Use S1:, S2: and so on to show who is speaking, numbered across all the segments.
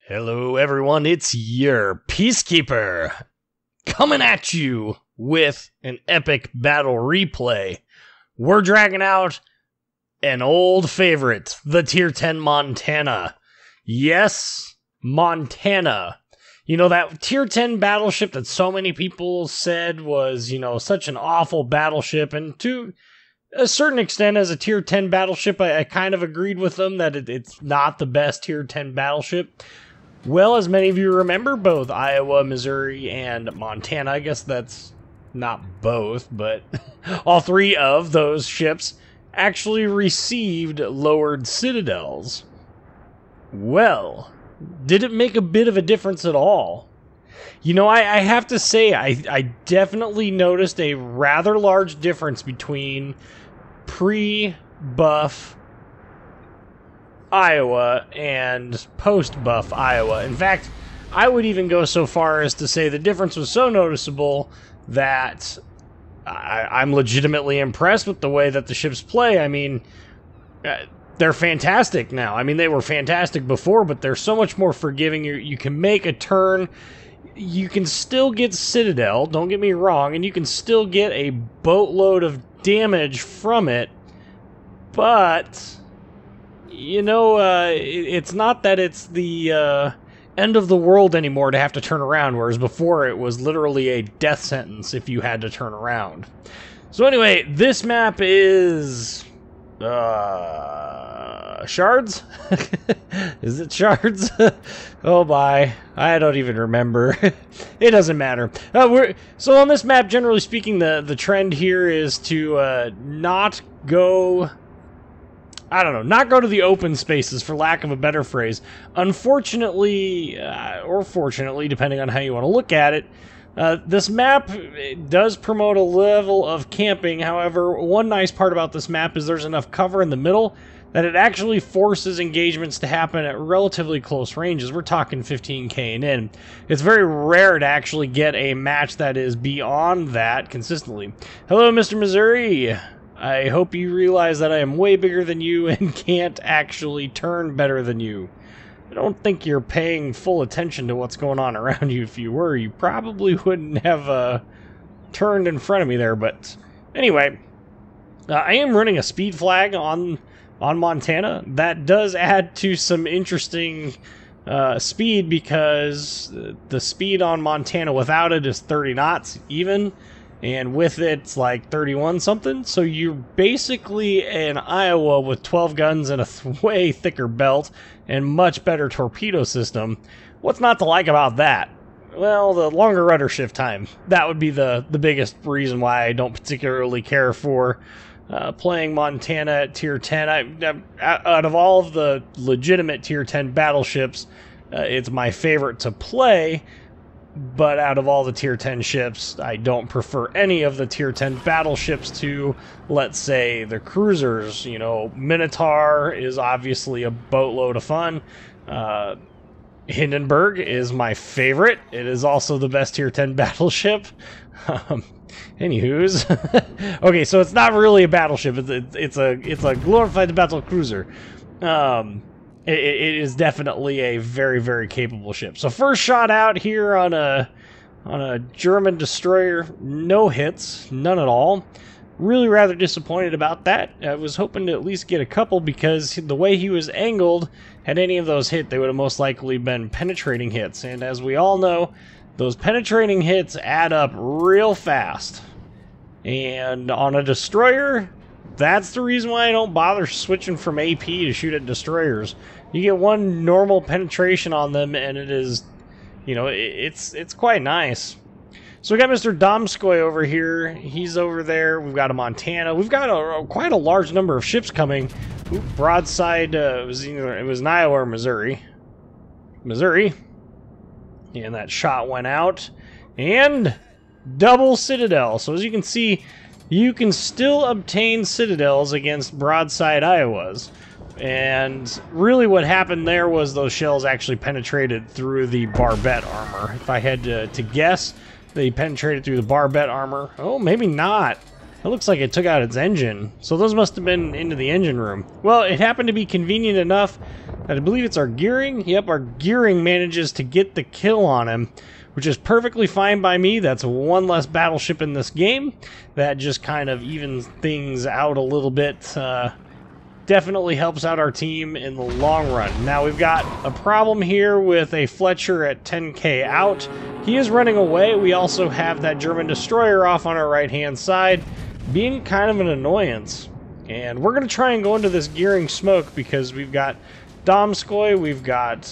S1: Hello everyone, it's your Peacekeeper, coming at you with an epic battle replay. We're dragging out an old favorite, the Tier 10 Montana. Yes, Montana. You know, that Tier 10 battleship that so many people said was, such an awful battleship, and to a certain extent, as a Tier 10 battleship, I kind of agreed with them that it's not the best Tier 10 battleship. Well, as many of you remember, both Iowa, Missouri, and Montana, I guess that's not both, but all three of those ships actually received lowered citadels. Well, did it make a bit of a difference at all? You know, I have to say, I definitely noticed a rather large difference between pre-buff Iowa and post-buff Iowa. In fact, I would even go so far as to say the difference was so noticeable that I'm legitimately impressed with the way that the ships play. I mean, they're fantastic now. I mean, they were fantastic before, but they're so much more forgiving. You can make a turn. You can still get Citadel, don't get me wrong, and you can still get a boatload of damage from it, but it's not that it's the end of the world anymore to have to turn around, whereas before it was literally a death sentence if you had to turn around. So anyway, this map is Shards? Is it Shards? Oh my, I don't even remember. It doesn't matter. So on this map, generally speaking, the trend here is to not go to the open spaces, for lack of a better phrase. Unfortunately, or fortunately, depending on how you want to look at it, this map does promote a level of camping. However, one nice part about this map is there's enough cover in the middle that it actually forces engagements to happen at relatively close ranges. We're talking 15k and in. It's very rare to actually get a match that is beyond that consistently. Hello, Mr. Missouri. I hope you realize that I am way bigger than you and can't actually turn better than you. I don't think you're paying full attention to what's going on around you. If you were, you probably wouldn't have turned in front of me there. But anyway, I am running a speed flag on Montana. That does add to some interesting speed, because the speed on Montana without it is 30 knots even. And with it, it's like 31 something. So you're basically an Iowa with 12 guns and a way thicker belt and much better torpedo system. What's not to like about that? Well, the longer rudder shift time. That would be the biggest reason why I don't particularly care for playing Montana at Tier 10. Out of all of the legitimate Tier 10 battleships, it's my favorite to play. But out of all the Tier 10 ships, I don't prefer any of the Tier 10 battleships to, let's say, the cruisers. You know, Minotaur is obviously a boatload of fun. Hindenburg is my favorite. It is also the best Tier 10 battleship. Anywho's. Okay, so it's not really a battleship. It's a glorified battle cruiser. It is definitely a very, very capable ship. So first shot out here on a German destroyer, no hits, none at all. Really rather disappointed about that. I was hoping to at least get a couple, because the way he was angled, had any of those hit, they would have most likely been penetrating hits. And as we all know, those penetrating hits add up real fast. And on a destroyer, that's the reason why I don't bother switching from AP to shoot at destroyers. You get one normal penetration on them, and it is, it's quite nice. So we got Mr. Domskoy over here. He's over there. We've got a Montana. We've got quite a large number of ships coming. Ooh, broadside. It was in Iowa or Missouri. Missouri. And that shot went out. And double Citadel. So as you can see, you can still obtain Citadels against broadside Iowas. And really what happened there was those shells actually penetrated through the barbette armor. If I had to guess, they penetrated through the barbette armor. Oh, maybe not. It looks like it took out its engine. So those must have been into the engine room. Well, it happened to be convenient enough I believe it's our gearing. Yep, our gearing manages to get the kill on him, which is perfectly fine by me. That's one less battleship in this game. That just kind of evens things out a little bit. Definitely helps out our team in the long run. Now we've got a problem here with a Fletcher at 10k out. He is running away. We also have that German destroyer off on our right-hand side, being kind of an annoyance. And we're going to try and go into this gearing smoke because we've got Domskoy, we've got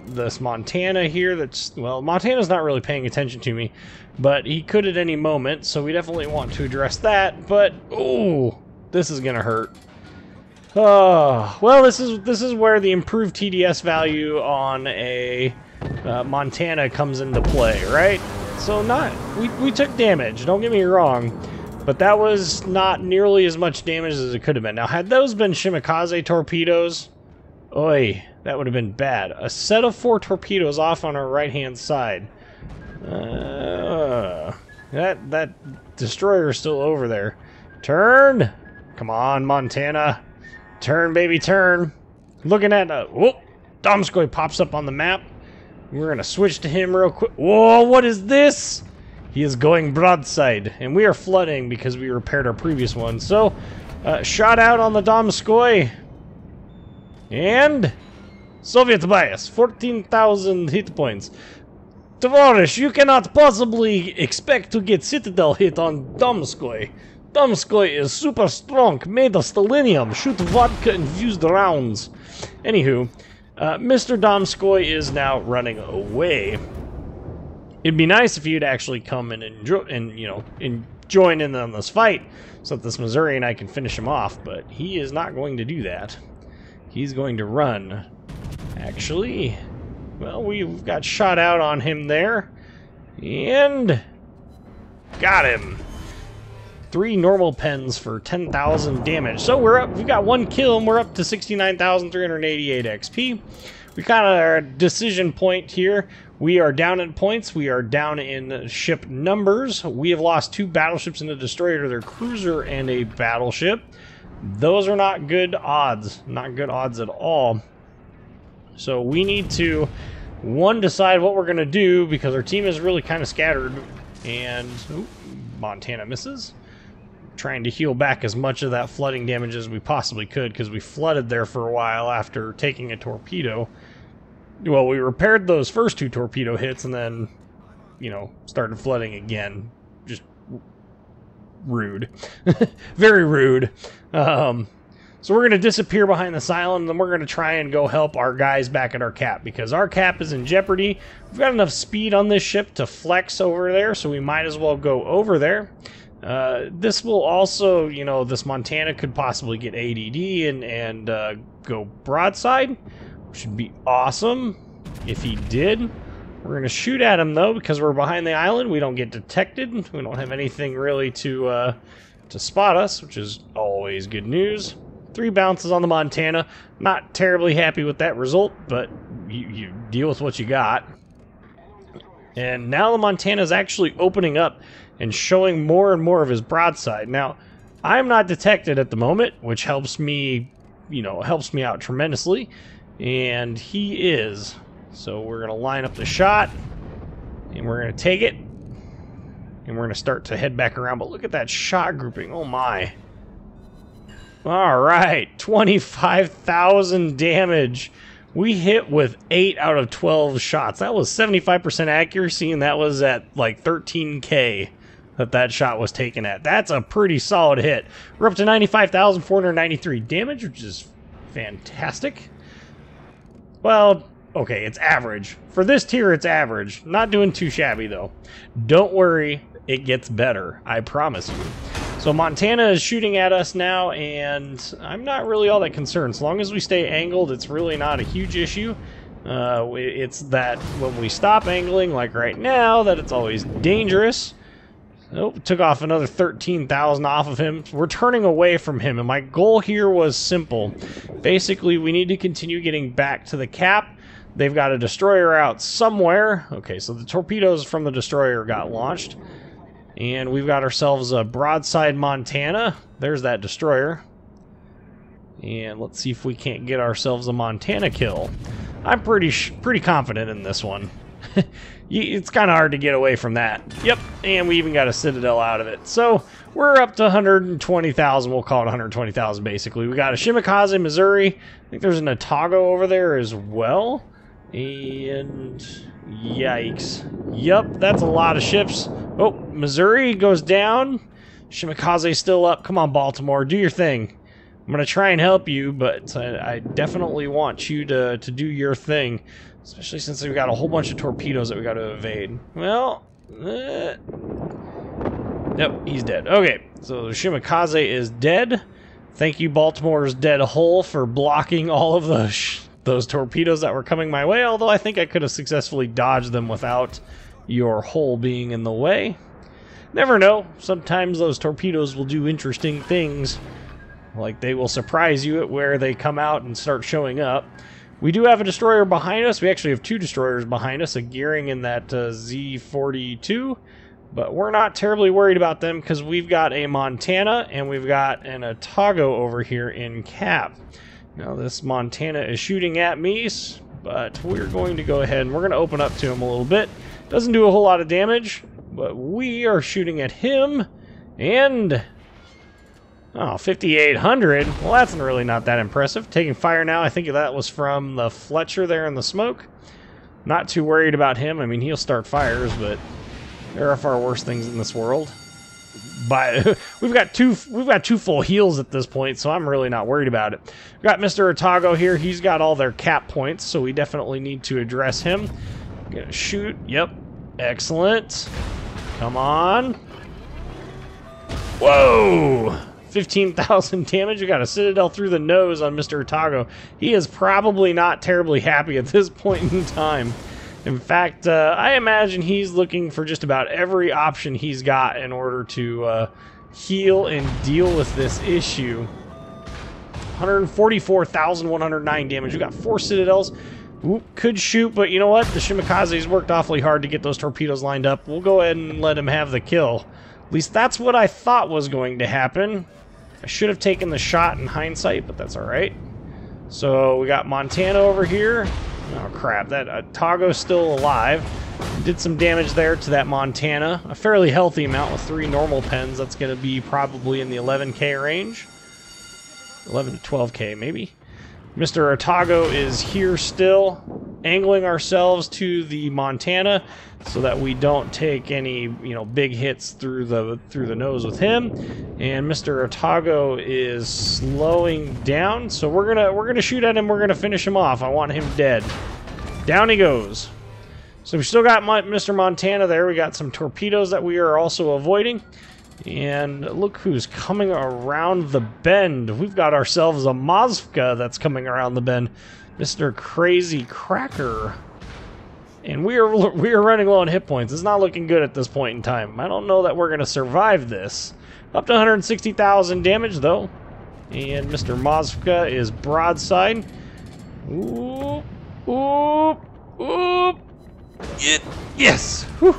S1: this Montana here that's, well, Montana's not really paying attention to me, but he could at any moment, so we definitely want to address that. But, ooh, this is going to hurt. Oh, well, this is where the improved TDS value on a Montana comes into play, right? So we took damage, don't get me wrong, but that was not nearly as much damage as it could have been. Now, had those been Shimikaze torpedoes, oi, that would have been bad. A set of 4 torpedoes off on our right-hand side. That destroyer is still over there. Turn! Come on, Montana. Turn, baby, turn. Looking at whoop, Domskoy pops up on the map. We're gonna switch to him real quick. Whoa, what is this? He is going broadside, and we are flooding because we repaired our previous one. So, shot out on the Domskoy. And Soviet bias, 14,000 hit points. Tavarish, you cannot possibly expect to get citadel hit on Domskoy. Domskoy is super strong, made of selenium, shoot vodka-infused rounds. Anywho, Mr. Domskoy is now running away. It'd be nice if you'd actually come and join in on this fight, so that this Missouri and I can finish him off, but he is not going to do that. He's going to run. Actually, well, we've got shot out on him there, and got him. 3 normal pens for 10,000 damage. So we're up. We've got 1 kill, and we're up to 69,388 XP. We kind of are at decision point here. We are down in points. We are down in ship numbers. We have lost 2 battleships and a destroyer to their cruiser and a battleship. Those are not good odds. Not good odds at all. So we need to, one, decide what we're going to do because our team is really kind of scattered. And ooh, Montana misses. Trying to heal back as much of that flooding damage as we possibly could because we flooded there for a while after taking a torpedo. Well, we repaired those first 2 torpedo hits and then, started flooding again. Just rude. Very rude. So we're going to disappear behind this island, and then we're going to try and go help our guys back at our cap, because our cap is in jeopardy. We've got enough speed on this ship to flex over there, so we might as well go over there. This will also, this Montana could possibly get ADD and go broadside, which would be awesome if he did. We're going to shoot at him, though, because we're behind the island. We don't get detected. We don't have anything really to spot us, which is always good news. 3 bounces on the Montana. Not terribly happy with that result, but you deal with what you got. And now the Montana is actually opening up and showing more and more of his broadside. Now, I'm not detected at the moment, which helps me, helps me out tremendously. And he is. So we're going to line up the shot, and we're going to take it. And we're going to start to head back around. But look at that shot grouping. Oh, my. All right. 25,000 damage. We hit with 8 out of 12 shots. That was 75% accuracy, and that was at like 13k that shot was taken at. That's a pretty solid hit. We're up to 95,493 damage, which is fantastic. Well, okay, it's average. For this tier, it's average. Not doing too shabby, though. Don't worry, it gets better. I promise you. So Montana is shooting at us now, and I'm not really all that concerned. As long as we stay angled, it's really not a huge issue. It's that when we stop angling, like right now, that it's always dangerous. Oh, took off another 13,000 off of him. We're turning away from him, and my goal here was simple. Basically, we need to continue getting back to the cap. They've got a destroyer out somewhere. Okay, so the torpedoes from the destroyer got launched. And we've got ourselves a broadside Montana. There's that destroyer. And let's see if we can't get ourselves a Montana kill. I'm pretty confident in this one. It's kind of hard to get away from that. Yep, and we even got a citadel out of it. So we're up to 120,000. We'll call it 120,000 basically. We got a Shimakaze, Missouri. I think there's an Otago over there as well. And yikes. Yep, that's a lot of ships. Oh, Missouri goes down. Shimakaze's still up. Come on, Baltimore, do your thing. I'm going to try and help you, but I definitely want you to do your thing. Especially since we've got a whole bunch of torpedoes that we got to evade. Well, yep, he's dead. Okay, so Shimakaze is dead. Thank you, Baltimore's dead hull, for blocking all of those torpedoes that were coming my way, although I think I could have successfully dodged them without your hull being in the way. Never know. Sometimes those torpedoes will do interesting things. Like, they will surprise you at where they come out and start showing up. We do have a destroyer behind us. We actually have two destroyers behind us, a Gearing and that Z-42. But we're not terribly worried about them because we've got a Montana and we've got an Otago over here in Cap. Now, this Montana is shooting at me, but we're going to go ahead and we're going to open up to him a little bit. Doesn't do a whole lot of damage, but we are shooting at him, and... oh, 5,800. Well, that's really not that impressive. Taking fire now. I think that was from the Fletcher there in the smoke. Not too worried about him. I mean, he'll start fires, but there are far worse things in this world. But we've got two full heals at this point, so I'm really not worried about it. We've got Mr. Otago here. He's got all their cap points, so we definitely need to address him. Gonna shoot. Yep. Excellent. Come on. Whoa! 15,000 damage. We got a citadel through the nose on Mr. Otago. He is probably not terribly happy at this point in time. In fact, I imagine he's looking for just about every option he's got in order to heal and deal with this issue. 144,109 damage. We got 4 citadels. Ooh, could shoot, but you know what? The Shimakaze's worked awfully hard to get those torpedoes lined up. We'll go ahead and let him have the kill. At least that's what I thought was going to happen. I should have taken the shot in hindsight, but that's alright. So we got Montana over here. Oh crap, that Otago's still alive. Did some damage there to that Montana. A fairly healthy amount with 3 normal pens. That's going to be probably in the 11k range. 11 to 12k maybe. Mr. Otago is here still, angling ourselves to the Montana so that we don't take any, big hits through the nose with him. And Mr. Otago is slowing down, so we're gonna shoot at him. We're gonna finish him off. I want him dead. Down he goes. So we still got Mr. Montana there. We got some torpedoes that we are also avoiding. And look who's coming around the bend. We've got ourselves a Mazka that's coming around the bend. Mr. Crazy Cracker. And we are running low on hit points. It's not looking good at this point in time. I don't know that we're going to survive this. Up to 160,000 damage, though. And Mr. Mazka is broadside. Oop, oop, oop. Yes! Whew.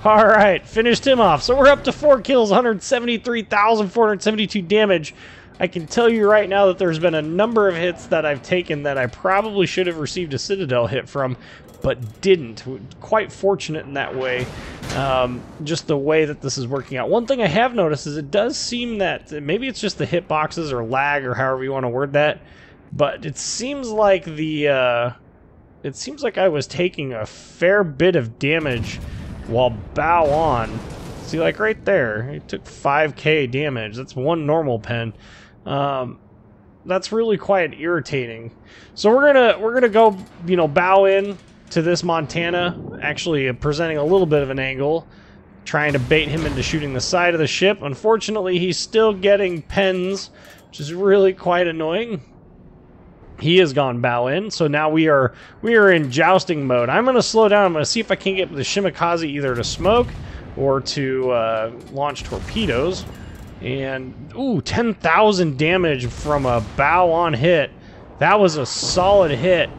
S1: Alright, finished him off. So we're up to 4 kills, 173,472 damage. I can tell you right now that there's been a number of hits that I've taken that I probably should have received a Citadel hit from, but didn't. Quite fortunate in that way, just the way that this is working out. One thing I have noticed is it does seem that, maybe it's just the hitboxes or lag or however you want to word that, but it seems like I was taking a fair bit of damage while bow on. See, like right there, it took 5k damage. That's 1 normal pen. That's really quite irritating. So we're gonna go, bow in to this Montana, actually presenting a little bit of an angle, trying to bait him into shooting the side of the ship. Unfortunately, he's still getting pens, which is really quite annoying. He has gone bow in, so now we are in jousting mode. I'm going to slow down. I'm going to see if I can get the Shimakaze either to smoke or to launch torpedoes. And, ooh, 10,000 damage from a bow on hit. That was a solid hit.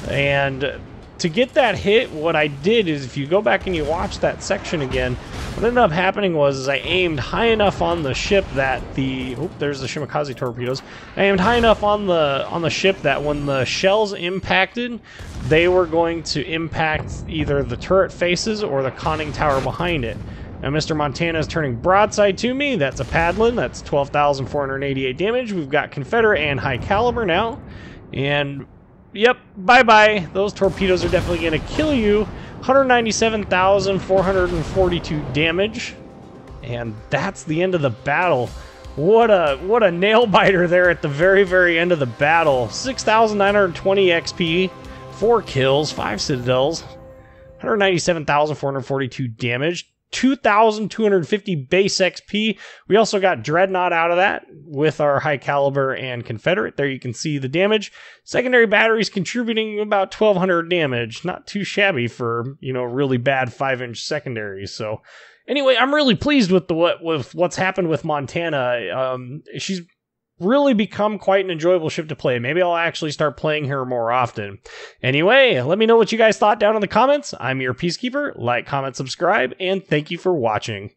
S1: And to get that hit, what I did is, if you go back and you watch that section again, what ended up happening was I aimed high enough on the ship that there's the Shimakaze torpedoes. I aimed high enough on the ship that when the shells impacted, they were going to impact either the turret faces or the conning tower behind it. Now Mr. Montana is turning broadside to me. That's a Padlin. That's 12,488 damage. We've got Confederate and high caliber now. And yep, bye-bye. Those torpedoes are definitely going to kill you. 197,442 damage. And that's the end of the battle. What a nail-biter there at the very, very end of the battle. 6,920 XP, 4 kills, 5 citadels, 197,442 damage. 2,250 base XP. We also got Dreadnought out of that with our high caliber and Confederate. There you can see the damage. Secondary batteries contributing about 1,200 damage. Not too shabby for, you know, really bad 5-inch secondaries. So anyway, I'm really pleased with what's happened with Montana. She's really become quite an enjoyable ship to play. Maybe I'll actually start playing her more often. Anyway, let me know what you guys thought down in the comments. I'm your Peacekeeper. Like, comment, subscribe, and thank you for watching.